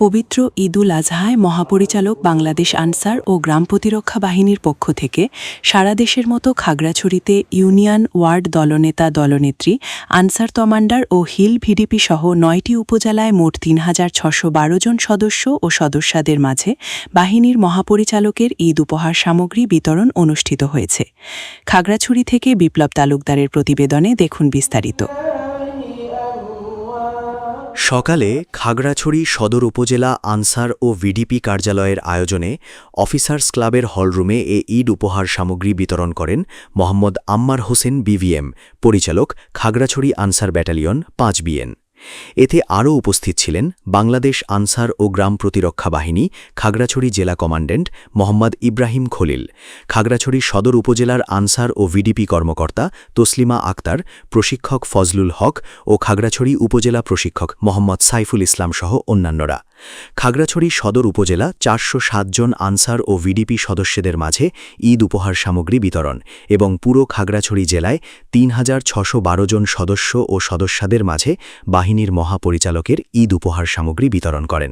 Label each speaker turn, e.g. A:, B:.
A: পবিত্র ঈদুল আজহায় মহাপরিচালক বাংলাদেশ আনসার ও গ্রাম প্রতিরক্ষা বাহিনীর পক্ষ থেকে সারা দেশের মতো খাগড়াছড়িতে ইউনিয়ন ওয়ার্ড দলনেতা দলনেত্রী আনসার কমান্ডার ও হিল ভিডিপি সহ ৯টি উপজেলায় মোট ৩,৬১২ জন সদস্য ও সদস্যদের মাঝে বাহিনীর মহাপরিচালকের ঈদ উপহার সামগ্রী বিতরণ অনুষ্ঠিত হয়েছে। খাগড়াছড়ি থেকে বিপ্লব তালুকদারের প্রতিবেদনে দেখুন বিস্তারিত।
B: সকালে খাগড়াছড়ি সদর উপজেলা আনসার ও ভিডিপি কার্যালয়ের আয়োজনে অফিসার্স ক্লাবের হলরুমে এ ঈদ উপহার সামগ্রী বিতরণ করেন মোহাম্মদ আম্মার হোসেন বিভিএম, পরিচালক খাগড়াছড়ি আনসার ব্যাটালিয়ন ৫ বিএন। এতে আরও উপস্থিত ছিলেন বাংলাদেশ আনসার ও গ্রাম প্রতিরক্ষা বাহিনী খাগড়াছড়ি জেলা কমান্ড্যান্ট মোহাম্মদ ইব্রাহিম খলিল, খাগড়াছড়ি সদর উপজেলার আনসার ও ভিডিপি কর্মকর্তা তসলিমা আক্তার, প্রশিক্ষক ফজলুল হক ও খাগড়াছড়ি উপজেলা প্রশিক্ষক মোহাম্মদ সাইফুল ইসলাম সহ অন্যান্যরা। খাগড়াছড়ি সদর উপজেলা ৪০৭ জন আনসার ও ভিডিপি সদস্যদের মাঝে ঈদ উপহার সামগ্রী বিতরণ এবং পুরো খাগড়াছড়ি জেলায় ৩,৬১২ জন সদস্য ও সদস্যদের মাঝে বাহিনীর মহাপরিচালকের ঈদ উপহার সামগ্রী বিতরণ করেন।